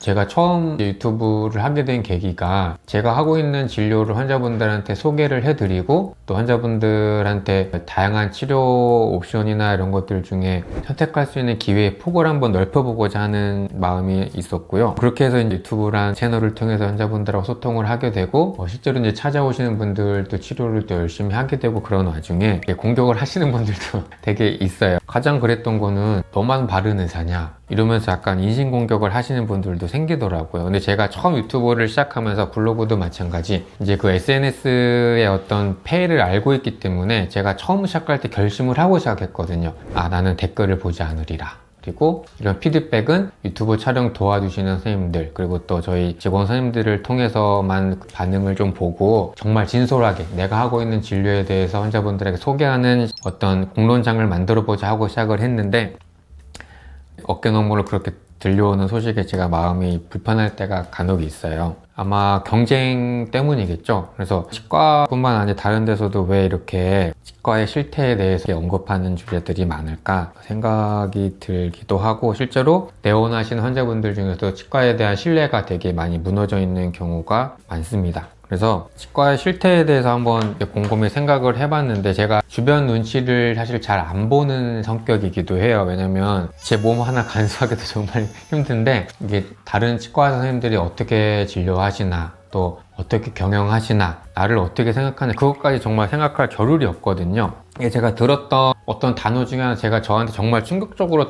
제가 처음 유튜브를 하게 된 계기가 제가 하고 있는 진료를 환자분들한테 소개를 해드리고 또 환자분들한테 다양한 치료 옵션이나 이런 것들 중에 선택할 수 있는 기회의 폭을 한번 넓혀보고자 하는 마음이 있었고요. 그렇게 해서 이제 유튜브란 채널을 통해서 환자분들하고 소통을 하게 되고 실제로 이제 찾아오시는 분들도 치료를 또 열심히 하게 되고 그런 와중에 공격을 하시는 분들도 되게 있어요. 가장 그랬던 거는 너만 바른 의사냐 이러면서 약간 인신공격을 하시는 분들도 생기더라고요. 근데 제가 처음 유튜브를 시작하면서 블로그도 마찬가지 이제 그 SNS의 어떤 폐해를 알고 있기 때문에 제가 처음 시작할 때 결심을 하고 시작했거든요. 나는 댓글을 보지 않으리라. 그리고 이런 피드백은 유튜브 촬영 도와주시는 선생님들 그리고 또 저희 직원 선생님들을 통해서만 반응을 좀 보고 정말 진솔하게 내가 하고 있는 진료에 대해서 환자분들에게 소개하는 어떤 공론장을 만들어 보자 하고 시작을 했는데 어깨너머로 그렇게 들려오는 소식에 제가 마음이 불편할 때가 간혹 있어요. 아마 경쟁 때문이겠죠. 그래서 치과뿐만 아니라 다른 데서도 왜 이렇게 치과의 실태에 대해서 언급하는 주제들이 많을까 생각이 들기도 하고 실제로 내원하시는 환자분들 중에서도 치과에 대한 신뢰가 되게 많이 무너져 있는 경우가 많습니다. 그래서 치과의 실태에 대해서 한번 곰곰이 생각을 해봤는데 제가 주변 눈치를 사실 잘 안 보는 성격이기도 해요. 왜냐면 제 몸 하나 간수하기도 정말 힘든데 이게 다른 치과 선생님들이 어떻게 진료하시나 또 어떻게 경영하시나 나를 어떻게 생각하나 그것까지 정말 생각할 겨를이 없거든요. 이게 제가 들었던 어떤 단어 중에 하나 제가 저한테 정말 충격적으로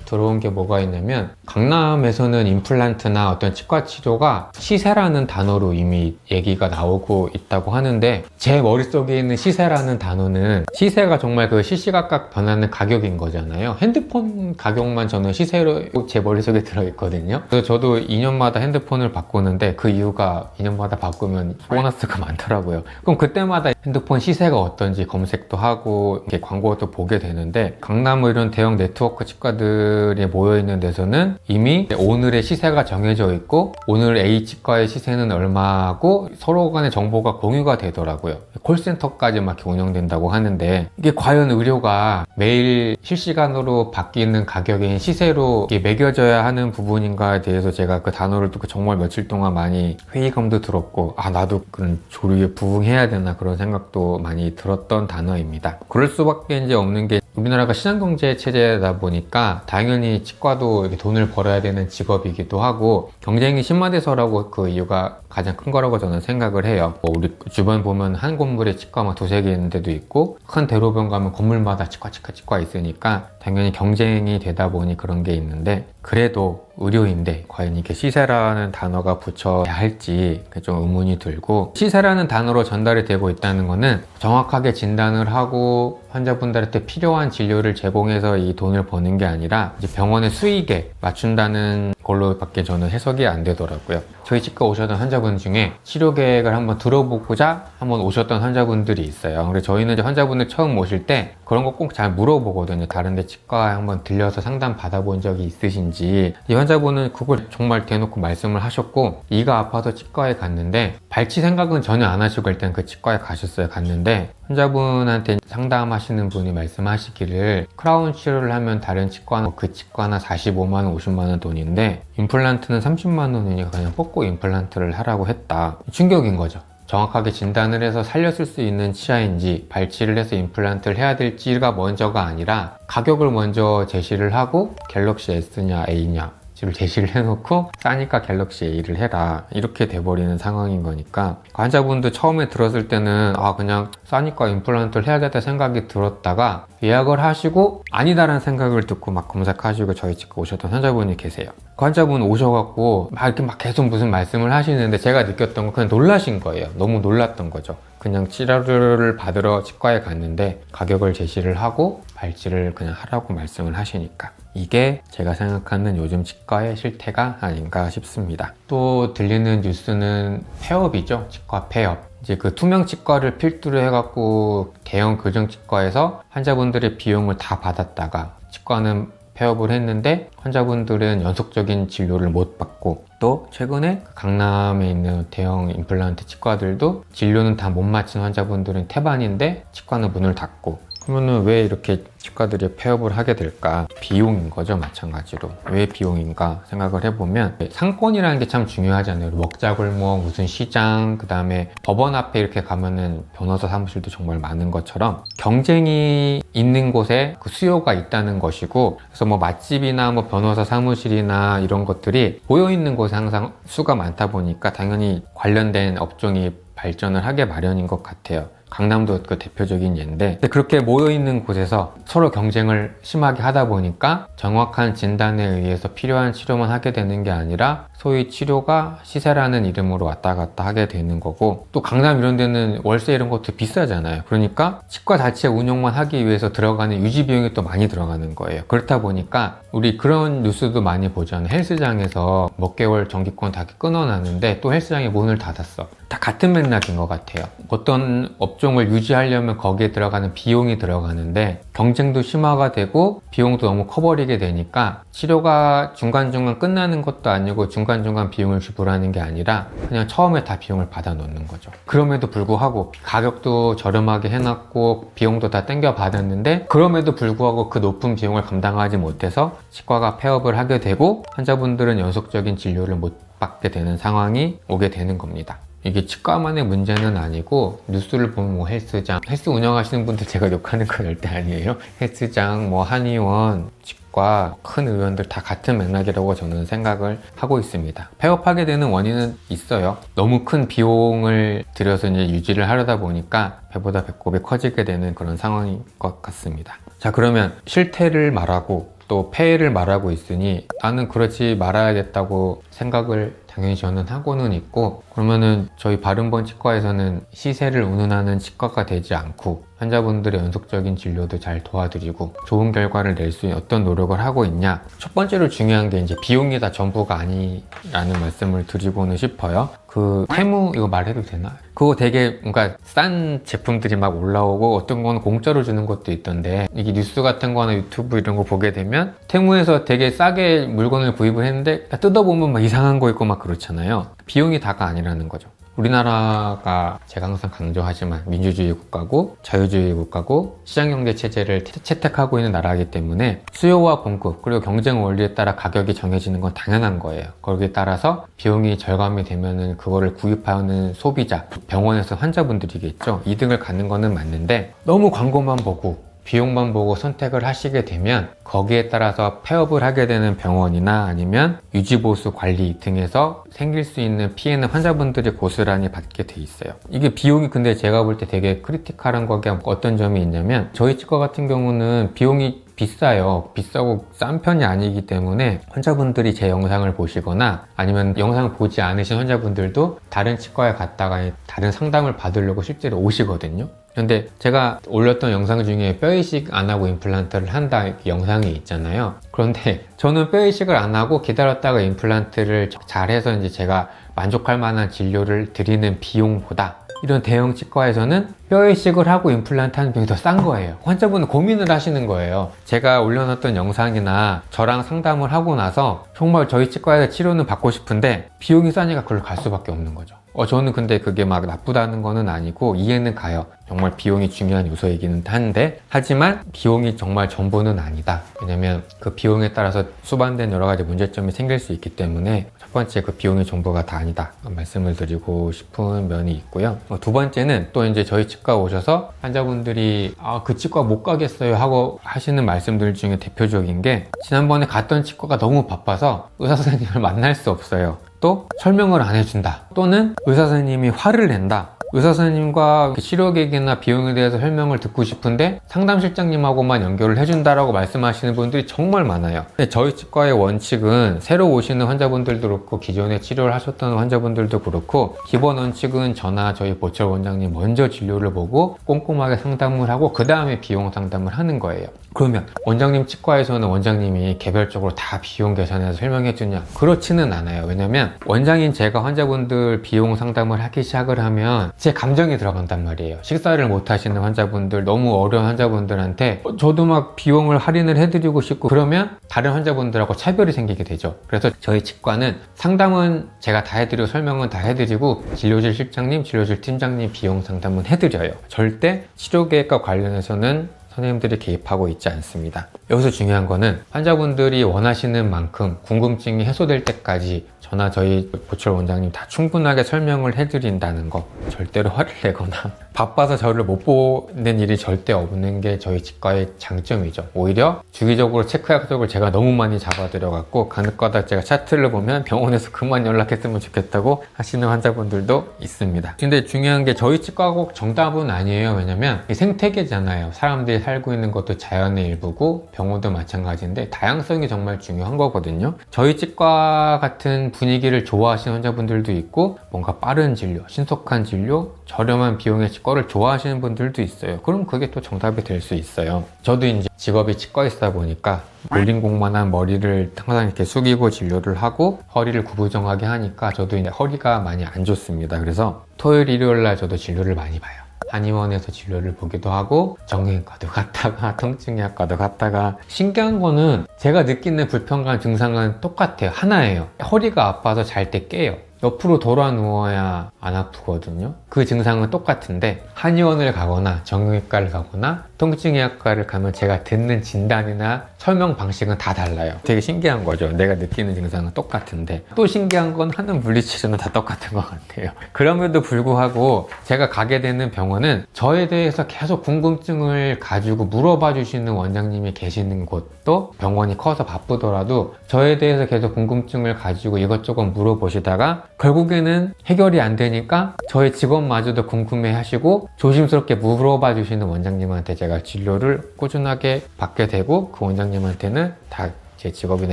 들어온 게 뭐가 있냐면 강남에서는 임플란트나 어떤 치과 치료가 시세라는 단어로 이미 얘기가 나오고 있다고 하는데 제 머릿속에 있는 시세라는 단어는 시세가 정말 그 시시각각 변하는 가격인 거잖아요. 핸드폰 가격만 저는 시세로 제 머릿속에 들어있거든요. 그래서 저도 2년마다 핸드폰을 바꾸는데 그 이유가 2년마다 바꾸면 보너스가 많더라고요. 그럼 그때마다 핸드폰 시세가 어떤지 검색도 하고 이렇게 광고도 보게 되는데 강남 뭐 이런 대형 네트워크 치과들이 모여있는 데서는 이미 오늘의 시세가 정해져 있고 오늘 A 치과의 시세는 얼마고 서로 간의 정보가 공유가 되더라고요. 콜센터까지 막 이렇게 운영된다고 하는데 이게 과연 의료가 매일 실시간으로 바뀌는 가격인 시세로 이게 매겨져야 하는 부분인가에 대해서 제가 그 단어를 듣고 정말 며칠 동안 많이 회의감도 들었고 나도 그런 조류에 부응해야 되나 그런 생각도 많이 들었던 단어입니다. 그럴 수밖에 이제 없는 게 우리나라가 시장경제 체제다 보니까 당연히 치과도 이렇게 돈을 벌어야 되는 직업이기도 하고 경쟁이 심화돼서라고 그 이유가 가장 큰 거라고 저는 생각을 해요. 우리 주변 보면 한 건물에 치과가 두세 개 있는 데도 있고 큰 대로변 가면 건물마다 치과 있으니까 당연히 경쟁이 되다 보니 그런 게 있는데 그래도 의료인데 과연 이게 시세라는 단어가 붙여야 할지 좀 의문이 들고 시세라는 단어로 전달이 되고 있다는 거는 정확하게 진단을 하고 환자분들한테 필요한 진료를 제공해서 이 돈을 버는 게 아니라 이제 병원의 수익에 맞춘다는 걸로밖에 저는 해석이 안 되더라고요. 저희 치과 오셨던 환자분 중에 치료 계획을 한번 들어보고자 한번 오셨던 환자분들이 있어요. 그래서 저희는 이제 환자분들 처음 오실 때 그런 거 꼭 잘 물어보거든요. 다른데 치과에 한번 들려서 상담 받아본 적이 있으신지. 이 환자분은 그걸 정말 대놓고 말씀을 하셨고 이가 아파서 치과에 갔는데 발치 생각은 전혀 안 하시고 일단 그 치과에 가셨어요. 갔는데 환자분한테 상담하시는 분이 말씀하시기를 크라운 치료를 하면 다른 치과는 그 치과나 45만원, 50만원 돈인데 임플란트는 30만원이니까 그냥 뽑고 임플란트를 하라고 했다. 충격인 거죠. 정확하게 진단을 해서 살렸을 수 있는 치아인지 발치를 해서 임플란트를 해야 될지가 먼저가 아니라 가격을 먼저 제시를 하고 갤럭시 S냐 A냐 를 제시를 해놓고 싸니까 갤럭시 A를 해라 이렇게 돼버리는 상황인 거니까 환자분도 처음에 들었을 때는 그냥 싸니까 임플란트를 해야겠다 생각이 들었다가 예약을 하시고 아니다라는 생각을 듣고 막 검색하시고 저희 치과 오셨던 환자분이 계세요. 그 환자분 오셔갖고 이렇게 계속 무슨 말씀을 하시는데 제가 느꼈던 건 그냥 놀라신 거예요. 너무 놀랐던 거죠. 그냥 치료를 받으러 치과에 갔는데 가격을 제시를 하고 발치를 그냥 하라고 말씀을 하시니까 이게 제가 생각하는 요즘 치과의 실태가 아닌가 싶습니다. 또 들리는 뉴스는 폐업이죠. 치과 폐업. 이제 그 투명 치과를 필두로 해갖고 대형 교정치과에서 환자분들의 비용을 다 받았다가 치과는 폐업을 했는데 환자분들은 연속적인 진료를 못 받고 또 최근에 강남에 있는 대형 임플란트 치과들도 진료는 다 못 마친 환자분들은 태반인데 치과는 문을 닫고 그러면은 왜 이렇게 치과들이 폐업을 하게 될까? 비용인 거죠, 마찬가지로. 왜 비용인가 생각을 해보면 상권이라는 게 참 중요하잖아요. 먹자골목, 무슨 시장, 그 다음에 법원 앞에 이렇게 가면은 변호사 사무실도 정말 많은 것처럼 경쟁이 있는 곳에 그 수요가 있다는 것이고, 그래서 뭐 맛집이나 뭐 변호사 사무실이나 이런 것들이 모여있는 곳에 항상 수가 많다 보니까 당연히 관련된 업종이 발전을 하게 마련인 것 같아요. 강남도 그 대표적인 예인데, 그렇게 모여있는 곳에서 서로 경쟁을 심하게 하다 보니까 정확한 진단에 의해서 필요한 치료만 하게 되는 게 아니라 소위 치료가 시세라는 이름으로 왔다 갔다 하게 되는 거고, 또 강남 이런 데는 월세 이런 것도 비싸잖아요. 그러니까 치과 자체 운영만 하기 위해서 들어가는 유지 비용이 또 많이 들어가는 거예요. 그렇다 보니까 우리 그런 뉴스도 많이 보잖아요. 헬스장에서 몇 개월 정기권 다 끊어놨는데 또 헬스장이 문을 닫았어. 다 같은 맥락인 것 같아요. 어떤 업종을 유지하려면 거기에 들어가는 비용이 들어가는데 경쟁도 심화가 되고 비용도 너무 커버리게 되니까 치료가 중간중간 끝나는 것도 아니고 중간중간 비용을 지불하는 게 아니라 그냥 처음에 다 비용을 받아 놓는 거죠. 그럼에도 불구하고 가격도 저렴하게 해놨고 비용도 다 땡겨 받았는데, 그럼에도 불구하고 그 높은 비용을 감당하지 못해서 치과가 폐업을 하게 되고 환자분들은 연속적인 진료를 못 받게 되는 상황이 오게 되는 겁니다. 이게 치과만의 문제는 아니고, 뉴스를 보면 뭐 헬스장, 헬스 운영하시는 분들 제가 욕하는 거 절대 아니에요. 헬스장, 뭐 한의원, 치과, 큰 의원들 다 같은 맥락이라고 저는 생각을 하고 있습니다. 폐업하게 되는 원인은 있어요. 너무 큰 비용을 들여서 이제 유지를 하려다 보니까 배보다 배꼽이 커지게 되는 그런 상황인 것 같습니다. 자, 그러면 실태를 말하고 또 폐해를 말하고 있으니 나는 그러지 말아야겠다고 생각을 당연히 저는 하고는 있고, 그러면은 저희 바른번 치과에서는 시세를 운운하는 치과가 되지 않고 환자분들의 연속적인 진료도 잘 도와드리고 좋은 결과를 낼 수 있는 어떤 노력을 하고 있냐. 첫 번째로 중요한 게 이제 비용이 다 전부가 아니라는 말씀을 드리고는 싶어요. 그 테무 이거 말해도 되나? 그거 되게 뭔가 싼 제품들이 막 올라오고 어떤 거는 공짜로 주는 것도 있던데, 이게 뉴스 같은 거나 유튜브 이런 거 보게 되면 테무에서 되게 싸게 물건을 구입을 했는데 뜯어보면 막 이상한 거 있고 막 그렇잖아요. 비용이 다가 아니라는 거죠. 우리나라가 제가 항상 강조하지만 민주주의 국가고 자유주의 국가고 시장경제 체제를 채택하고 있는 나라이기 때문에 수요와 공급 그리고 경쟁 원리에 따라 가격이 정해지는 건 당연한 거예요. 거기에 따라서 비용이 절감이 되면은 그거를 구입하는 소비자, 병원에서 환자분들이겠죠. 이득을 갖는 거는 맞는데, 너무 광고만 보고 비용만 보고 선택을 하시게 되면 거기에 따라서 폐업을 하게 되는 병원이나 아니면 유지보수 관리 등에서 생길 수 있는 피해는 환자분들이 고스란히 받게 돼 있어요. 이게 비용이 근데 제가 볼 때 되게 크리티컬한 거게 어떤 점이 있냐면, 저희 치과 같은 경우는 비용이 비싸요. 비싸고 싼 편이 아니기 때문에 환자분들이 제 영상을 보시거나 아니면 영상을 보지 않으신 환자분들도 다른 치과에 갔다가 다른 상담을 받으려고 실제로 오시거든요. 근데 제가 올렸던 영상 중에 뼈이식 안 하고 임플란트를 한다 영상이 있잖아요. 그런데 저는 뼈이식을 안 하고 기다렸다가 임플란트를 잘해서 이제 제가 만족할 만한 진료를 드리는 비용보다 이런 대형 치과에서는 뼈이식을 하고 임플란트 하는 비용이 더 싼 거예요. 환자분은 고민을 하시는 거예요. 제가 올려놨던 영상이나 저랑 상담을 하고 나서 정말 저희 치과에서 치료는 받고 싶은데 비용이 싸니까 그걸 갈 수밖에 없는 거죠. 저는 근데 그게 막 나쁘다는 거는 아니고 이해는 가요. 정말 비용이 중요한 요소이기는 한데, 하지만 비용이 정말 전부는 아니다. 왜냐면 그 비용에 따라서 수반된 여러 가지 문제점이 생길 수 있기 때문에 첫 번째 그 비용이 전부가 다 아니다 말씀을 드리고 싶은 면이 있고요. 두 번째는 또 이제 저희 치과 오셔서 환자분들이 그 치과 못 가겠어요 하고 하시는 말씀들 중에 대표적인 게, 지난번에 갔던 치과가 너무 바빠서 의사 선생님을 만날 수 없어요. 또 설명을 안 해준다. 또는 의사 선생님이 화를 낸다. 의사 선생님과 치료 계획이나 비용에 대해서 설명을 듣고 싶은데 상담실장님하고만 연결을 해준다라고 말씀하시는 분들이 정말 많아요. 근데 저희 치과의 원칙은 새로 오시는 환자분들도 그렇고 기존에 치료를 하셨던 환자분들도 그렇고 기본 원칙은 저나 저희 보철 원장님 먼저 진료를 보고 꼼꼼하게 상담을 하고 그 다음에 비용 상담을 하는 거예요. 그러면 원장님 치과에서는 원장님이 개별적으로 다 비용 계산해서 설명해 주냐? 그렇지는 않아요. 왜냐면 원장인 제가 환자분들 비용 상담을 하기 시작을 하면 제 감정이 들어간단 말이에요. 식사를 못 하시는 환자분들, 너무 어려운 환자분들한테 저도 막 비용을 할인을 해드리고 싶고, 그러면 다른 환자분들하고 차별이 생기게 되죠. 그래서 저희 치과는 상담은 제가 다 해드리고 설명은 다 해드리고 진료실 실장님, 진료실 팀장님 비용 상담은 해드려요. 절대 치료 계획과 관련해서는 선생님들이 개입하고 있지 않습니다. 여기서 중요한 거는 환자분들이 원하시는 만큼 궁금증이 해소될 때까지 저나 저희 보철 원장님 다 충분하게 설명을 해드린다는 거. 절대로 화를 내거나 바빠서 저를 못 보는 일이 절대 없는 게 저희 치과의 장점이죠. 오히려 주기적으로 체크 약속을 제가 너무 많이 잡아드려갖고 가끔가다 제가 차트를 보면 병원에서 그만 연락했으면 좋겠다고 하시는 환자분들도 있습니다. 근데 중요한 게 저희 치과가 꼭 정답은 아니에요. 왜냐면 이 생태계잖아요. 사람들이 살고 있는 것도 자연의 일부고 병원도 마찬가지인데 다양성이 정말 중요한 거거든요. 저희 치과 같은 분위기를 좋아하시는 환자분들도 있고 뭔가 빠른 진료, 신속한 진료, 저렴한 비용의 치과를 좋아하시는 분들도 있어요. 그럼 그게 또 정답이 될 수 있어요. 저도 이제 직업이 치과이다 보니까 볼링공만한 머리를 항상 이렇게 숙이고 진료를 하고 허리를 구부정하게 하니까 저도 이제 허리가 많이 안 좋습니다. 그래서 토요일, 일요일 날 저도 진료를 많이 봐요. 한의원에서 진료를 보기도 하고 정형외과도 갔다가 통증의학과도 갔다가 신기한 거는 제가 느끼는 불편감 증상은 똑같아요. 하나예요. 허리가 아파서 잘 때 깨요. 옆으로 돌아 누워야 안 아프거든요. 그 증상은 똑같은데 한의원을 가거나 정형외과를 가거나 통증의학과를 가면 제가 듣는 진단이나 설명 방식은 다 달라요. 되게 신기한 거죠. 내가 느끼는 증상은 똑같은데 또 신기한 건 하는 물리치료는 다 똑같은 것 같아요. 그럼에도 불구하고 제가 가게 되는 병원은 저에 대해서 계속 궁금증을 가지고 물어봐 주시는 원장님이 계시는 곳도 병원이 커서 바쁘더라도 저에 대해서 계속 궁금증을 가지고 이것저것 물어보시다가 결국에는 해결이 안 되니까 저희 직원마저도 궁금해 하시고 조심스럽게 물어봐 주시는 원장님한테 제가 진료를 꾸준하게 받게 되고 그 원장님한테는 다 제 직업이나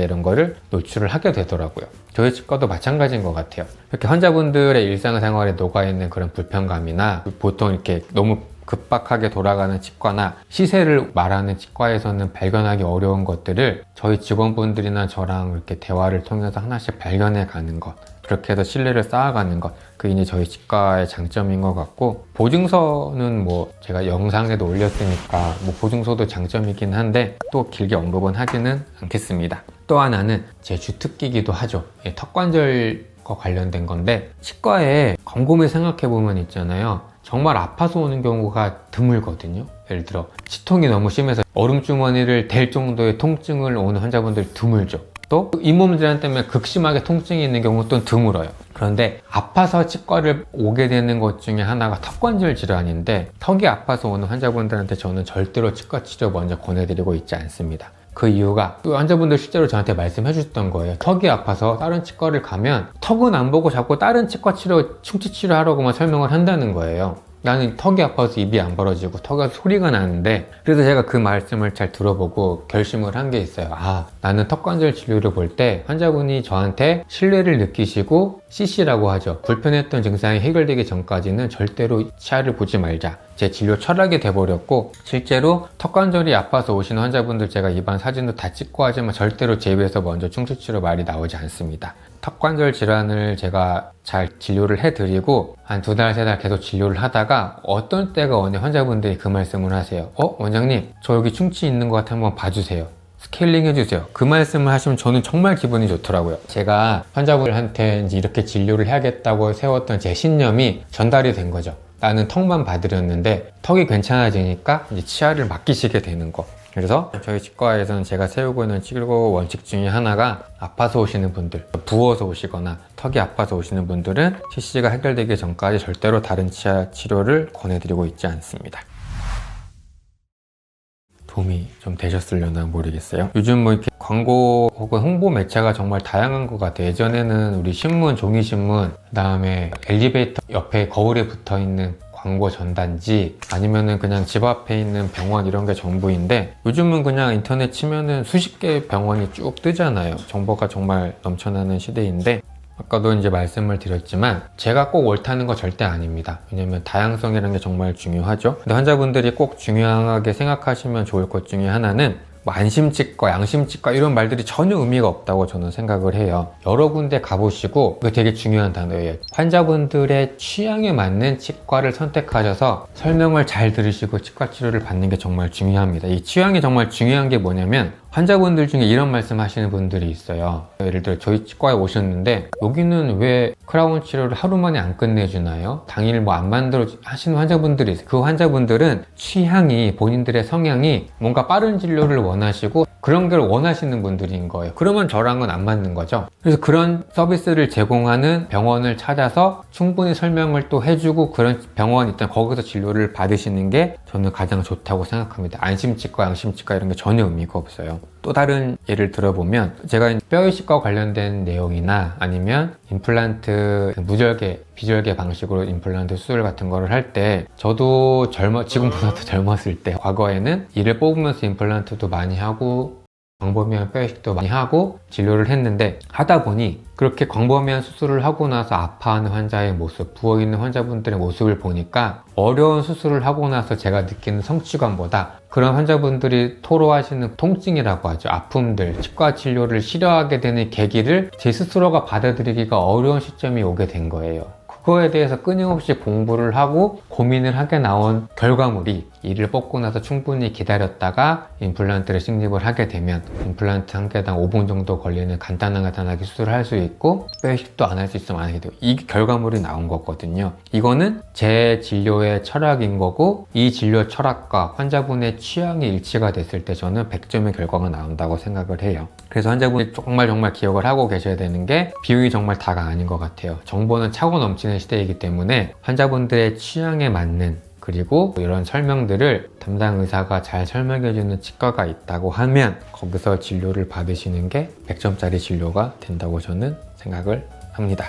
이런 거를 노출을 하게 되더라고요. 저희 치과도 마찬가지인 것 같아요. 이렇게 환자분들의 일상생활에 녹아있는 그런 불편감이나 보통 이렇게 너무 급박하게 돌아가는 치과나 시세를 말하는 치과에서는 발견하기 어려운 것들을 저희 직원분들이나 저랑 이렇게 대화를 통해서 하나씩 발견해 가는 것, 그렇게 해서 신뢰를 쌓아가는 것, 그게 이제 저희 치과의 장점인 것 같고, 보증서는 뭐 제가 영상에도 올렸으니까 뭐 보증서도 장점이긴 한데 또 길게 언급은 하지는 않겠습니다. 또 하나는 제 주특기이기도 하죠. 턱관절과 관련된 건데, 치과에 곰곰이 생각해보면 있잖아요. 정말 아파서 오는 경우가 드물거든요. 예를 들어 치통이 너무 심해서 얼음주머니를 댈 정도의 통증을 오는 환자분들이 드물죠. 또 잇몸질환 때문에 극심하게 통증이 있는 경우도 드물어요. 그런데 아파서 치과를 오게 되는 것 중에 하나가 턱관절 질환인데, 턱이 아파서 오는 환자분들한테 저는 절대로 치과 치료 먼저 권해드리고 있지 않습니다. 그 이유가 또 환자분들 실제로 저한테 말씀해 주셨던 거예요. 턱이 아파서 다른 치과를 가면 턱은 안 보고 자꾸 다른 치과 치료, 충치 치료하라고만 설명을 한다는 거예요. 나는 턱이 아파서 입이 안 벌어지고 턱에서 소리가 나는데, 그래서 제가 그 말씀을 잘 들어보고 결심을 한 게 있어요. 아, 나는 턱관절 진료를 볼 때 환자분이 저한테 신뢰를 느끼시고 CC라고 하죠. 불편했던 증상이 해결되기 전까지는 절대로 치아를 보지 말자. 제 진료 철학이 돼버렸고, 실제로 턱관절이 아파서 오시는 환자분들 제가 입안 사진도 다 찍고 하지만 절대로 제 입에서 먼저 충치치료 말이 나오지 않습니다. 턱관절 질환을 제가 잘 진료를 해드리고 한 2달, 3달 계속 진료를 하다가 어떤 때가 오니 환자분들이 그 말씀을 하세요. 원장님, 저 여기 충치 있는 것 같아, 한번 봐주세요. 스케일링 해주세요. 그 말씀을 하시면 저는 정말 기분이 좋더라고요. 제가 환자분들한테 이제 이렇게 진료를 해야겠다고 세웠던 제 신념이 전달이 된 거죠. 나는 턱만 봐드렸는데 턱이 괜찮아지니까 이제 치아를 맡기시게 되는 거. 그래서 저희 치과에서는 제가 세우고 있는 치료 원칙 중에 하나가, 아파서 오시는 분들, 부어서 오시거나 턱이 아파서 오시는 분들은 CC가 해결되기 전까지 절대로 다른 치아 치료를 권해드리고 있지 않습니다. 도움이 좀 되셨으려나 모르겠어요. 요즘 뭐 이렇게 광고 혹은 홍보 매체가 정말 다양한 것 같아요. 예전에는 우리 신문, 종이신문, 그 다음에 엘리베이터 옆에 거울에 붙어 있는 광고 전단지, 아니면은 그냥 집 앞에 있는 병원, 이런 게 전부인데, 요즘은 그냥 인터넷 치면은 수십 개의 병원이 쭉 뜨잖아요. 정보가 정말 넘쳐나는 시대인데, 아까도 이제 말씀을 드렸지만 제가 꼭 옳다는 거 절대 아닙니다. 왜냐면 다양성이라는 게 정말 중요하죠. 근데 환자분들이 꼭 중요하게 생각하시면 좋을 것 중에 하나는, 뭐 안심치과, 양심치과 이런 말들이 전혀 의미가 없다고 저는 생각을 해요. 여러 군데 가보시고, 이거 되게 중요한 단어예요. 환자분들의 취향에 맞는 치과를 선택하셔서 설명을 잘 들으시고 치과 치료를 받는 게 정말 중요합니다. 이 취향이 정말 중요한 게 뭐냐면, 환자분들 중에 이런 말씀 하시는 분들이 있어요. 예를 들어 저희 치과에 오셨는데 여기는 왜 크라운 치료를 하루 만에 안 끝내주나요? 당일 뭐 안 만들어 하시는 환자분들이 있어요. 그 환자분들은 취향이, 본인들의 성향이 뭔가 빠른 진료를 원하시고 그런 걸 원하시는 분들인 거예요. 그러면 저랑은 안 맞는 거죠. 그래서 그런 서비스를 제공하는 병원을 찾아서 충분히 설명을 또 해주고 그런 병원 일단 거기서 진료를 받으시는 게 저는 가장 좋다고 생각합니다. 안심치과, 양심치과 이런 게 전혀 의미가 없어요. 또 다른 예를 들어보면 제가 뼈이식과 관련된 내용이나 아니면 임플란트 무절개, 비절개 방식으로 임플란트 수술 같은 거를 할 때 저도 지금보다 더 젊었을 때 과거에는 이를 뽑으면서 임플란트도 많이 하고 광범위한 뼈이식도 많이 하고 진료를 했는데 하다 보니 그렇게 광범위한 수술을 하고 나서 아파하는 환자의 모습, 부어있는 환자분들의 모습을 보니까 어려운 수술을 하고 나서 제가 느끼는 성취감보다 그런 환자분들이 토로하시는 통증이라고 하죠. 아픔들, 치과 진료를 싫어하게 되는 계기를 제 스스로가 받아들이기가 어려운 시점이 오게 된 거예요. 그거에 대해서 끊임없이 공부를 하고 고민을 하게 나온 결과물이 이를 뽑고 나서 충분히 기다렸다가 임플란트를 식립을 하게 되면 임플란트 한 개당 5분 정도 걸리는 간단하게 수술을 할 수 있고 뼈이식도 안 할 수 있으면 안 하게 되고 이 결과물이 나온 거거든요. 이거는 제 진료의 철학인 거고 이 진료 철학과 환자분의 취향이 일치가 됐을 때 저는 100점의 결과가 나온다고 생각을 해요. 그래서 환자분이 정말 기억을 하고 계셔야 되는 게 비용이 정말 다가 아닌 것 같아요. 정보는 차고 넘치는 시대이기 때문에 환자분들의 취향에 맞는 그리고 이런 설명들을 담당 의사가 잘 설명해주는 치과가 있다고 하면 거기서 진료를 받으시는 게 100점짜리 진료가 된다고 저는 생각을 합니다.